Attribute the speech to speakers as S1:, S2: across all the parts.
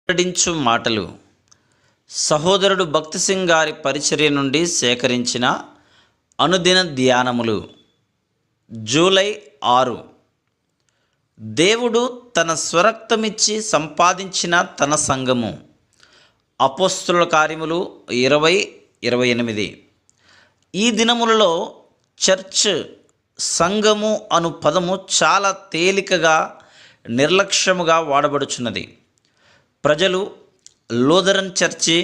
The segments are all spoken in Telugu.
S1: వెల్లడించు మాటలు సహోదరుడు భక్తి సింగ్ గారి పరిచర్య నుండి సేకరించిన అనుదిన ధ్యానములు. జూలై 6. దేవుడు తన స్వరక్తమిచ్చి సంపాదించిన తన సంఘము. అపోస్తలుల కార్యములు 20:28. ఈ దినములలో చర్చ్, సంఘము అను పదము చాలా తేలికగా నిర్లక్ష్యముగా వాడబడుచున్నది. ప్రజలు లూథరన్ చర్చి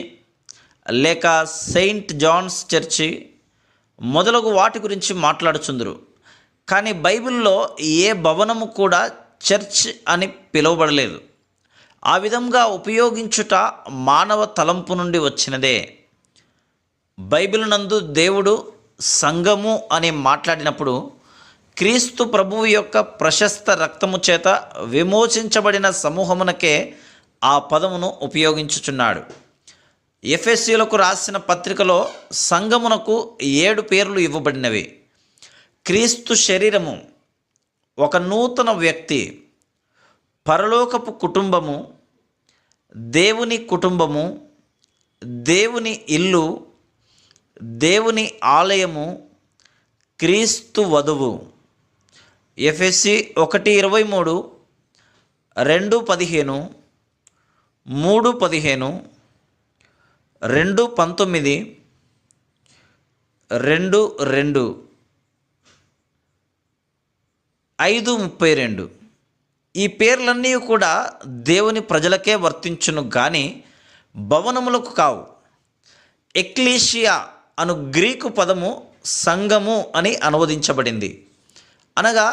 S1: లేక సెయింట్ జాన్స్ చర్చి మొదలగు వాటి గురించి మాట్లాడుచుందరు. కానీ బైబిల్లో ఏ భవనము కూడా చర్చ్ అని పిలువబడలేదు. ఆ విధంగా ఉపయోగించుట మానవ తలంపు నుండి వచ్చినదే. బైబిల్ నందు దేవుడు సంఘము అని మాట్లాడినప్పుడు క్రీస్తు ప్రభువు యొక్క ప్రశస్త రక్తము చేత విమోచించబడిన సమూహమునకే ఆ పదమును ఉపయోగించుచున్నాడు. ఎఫెసీయులకు రాసిన పత్రికలో సంఘమునకు 7 పేర్లు ఇవ్వబడినవి. క్రీస్తు శరీరము, ఒక నూతన వ్యక్తి, పరలోకపు కుటుంబము, దేవుని కుటుంబము, దేవుని ఇల్లు, దేవుని ఆలయము, క్రీస్తు వధువు. ఎఫెసీ 1:23, 2:15, 3:15, 2:19, 2:2, 5:32. ఈ పేర్లన్నీ కూడా దేవుని ప్రజలకే వర్తించును కానీ భవనములకు కావు. ఎక్లీషియా అను గ్రీకు పదము సంఘము అని అనువదించబడింది. అనగా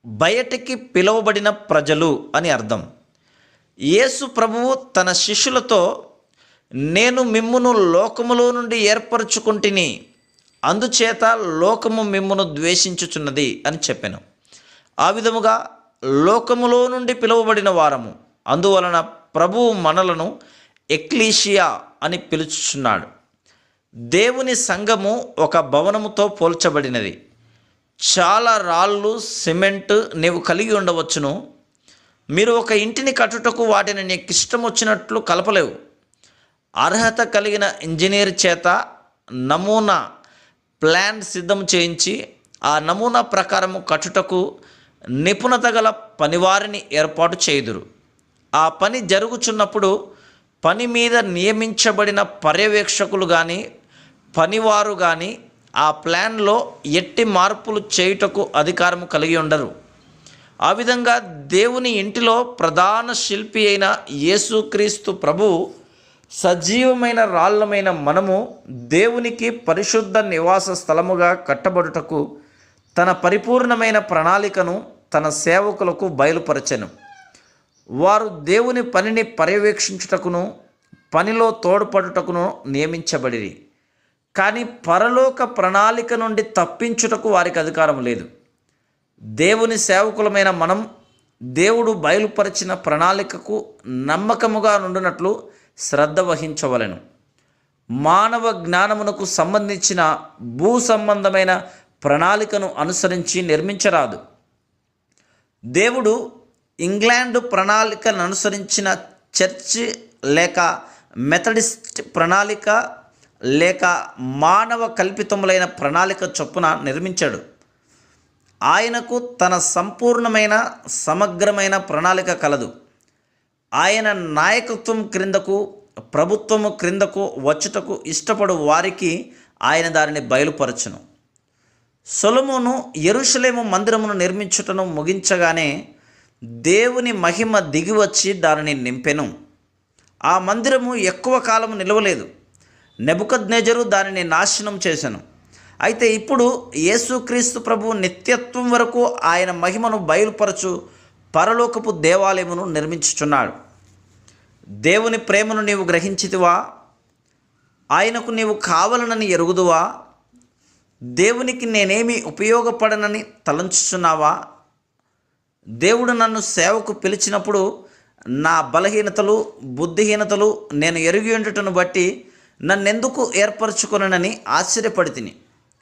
S1: బయటికి పిలువబడిన ప్రజలు అని అర్థం. యేసు ప్రభువు తన శిష్యులతో, నేను మిమ్మును లోకములో నుండి ఏర్పరచుకుంటుని, అందుచేత లోకము మిమ్మును ద్వేషించుచున్నది అని చెప్పాను. ఆ విధముగా లోకములో నుండి పిలువబడిన వారము. అందువలన ప్రభువు మనలను ఎక్లీషియా అని పిలుచుచున్నాడు. దేవుని సంఘము ఒక భవనముతో పోల్చబడినది. చాలా రాళ్ళు, సిమెంట్ నీవు కలిగి ఉండవచ్చును. మీరు ఒక ఇంటిని కట్టుటకు వాటిని నీకు ఇష్టం వచ్చినట్లు కలపలేవు. అర్హత కలిగిన ఇంజనీర్ చేత నమూనా ప్లాన్ సిద్ధం చేయించి ఆ నమూనా ప్రకారము కట్టుటకు నిపుణత గల పనివారిని ఏర్పాటు చేయుదురు. ఆ పని జరుగుచున్నప్పుడు పని మీద నియమించబడిన పర్యవేక్షకులు కానీ పనివారు కానీ ఆ ప్లాన్లో ఎట్టి మార్పులు చేయుటకు అధికారము కలిగి ఉండరు. ఆ విధంగా దేవుని ఇంటిలో ప్రధాన శిల్పి అయిన యేసుక్రీస్తు ప్రభువు సజీవమైన రాళ్ళమైన మనము దేవునికి పరిశుద్ధ నివాస స్థలముగా కట్టబడుటకు తన పరిపూర్ణమైన ప్రణాళికను తన సేవకులకు బయలుపరచెను. వారు దేవుని పనిని పర్యవేక్షించుటకును పనిలో తోడ్పడుటకును నియమించబడిరి. కానీ పరలోక ప్రణాళిక నుండి తప్పించుటకు వారికి అధికారం లేదు. దేవుని సేవకులమైన మనం దేవుడు బయలుపరిచిన ప్రణాళికకు నమ్మకముగా నుండినట్లు శ్రద్ధ వహించవలెను. మానవ జ్ఞానమునకు సంబంధించిన భూ సంబంధమైన ప్రణాళికను అనుసరించి నిర్మించరాదు. దేవుడు ఇంగ్లాండ్ ప్రణాళికను అనుసరించిన చర్చి లేక మెథడిస్ట్ ప్రణాళిక లేక మానవ కల్పితములైన ప్రణాళిక చొప్పున నిర్మించాడు. ఆయనకు తన సంపూర్ణమైన సమగ్రమైన ప్రణాళిక కలదు. ఆయన నాయకత్వం క్రిందకు, ప్రభుత్వము క్రిందకు వచ్చుటకు ఇష్టపడు వారికి ఆయన దానిని బయలుపరచును. సొలొమోను యెరూషలేము మందిరమును నిర్మించుటను ముగించగానే దేవుని మహిమ దిగివచ్చి దానిని నింపెను. ఆ మందిరము ఎక్కువ కాలం నిలవలేదు. నెబుకద్నెజరు దానిని నాశనం చేసెను. అయితే ఇప్పుడు యేసుక్రీస్తు ప్రభువు నిత్యత్వం వరకు ఆయన మహిమను బయలుపరచు పరలోకపు దేవాలయమును నిర్మించుచున్నాడు. దేవుని ప్రేమను నీవు గ్రహించితివా? ఆయనకు నీవు కావాలనని ఎరుగుదువా? దేవునికి నేనేమి ఉపయోగపడనని తలంచుచున్నావా? దేవుడు నన్ను సేవకు పిలిచినప్పుడు నా బలహీనతలు, బుద్ధిహీనతలు నేను ఎరిగి ఉండుటను బట్టి నన్నెందుకు ఏర్పరచుకొనని ఆశ్చర్యపడితిని.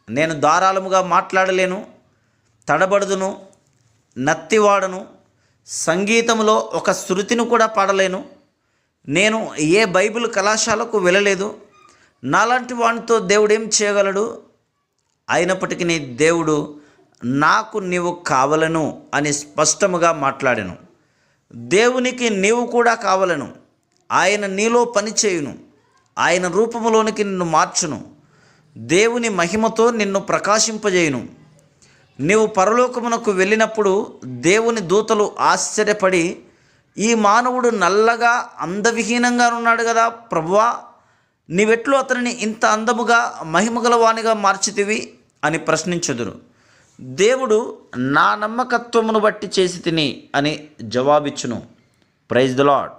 S1: నేను ధారాళముగా మాట్లాడలేను, తడబడుదును, నత్తివాడను, సంగీతములో ఒక శృతిని కూడా పాడలేను. నేను ఏ బైబిల్ కళాశాలకు వెళ్ళలేదు, నాలాంటి వానితో దేవుడు ఏం చేయగలడు? అయినప్పటికీ దేవుడు నాకు నీవు కావలను అని స్పష్టముగా మాట్లాడాను. దేవునికి నీవు కూడా కావలను. ఆయన నీలో పనిచేయును. ఆయన రూపములోనికి నిన్ను మార్చును. దేవుని మహిమతో నిన్ను ప్రకాశింపజేయును. నీవు పరలోకమునకు వెళ్ళినప్పుడు దేవుని దూతలు ఆశ్చర్యపడి, ఈ మానవుడు నల్లగా అందవిహీనంగా ఉన్నాడు కదా ప్రభువా, నీవెట్లు అతనిని ఇంత అందముగా మహిమగలవానిగా మార్చితివి అని ప్రశ్నించుదురు. దేవుడు నా నమ్మకత్వమును బట్టి చేసి తిని అని జవాబిచ్చును. Praise the lord.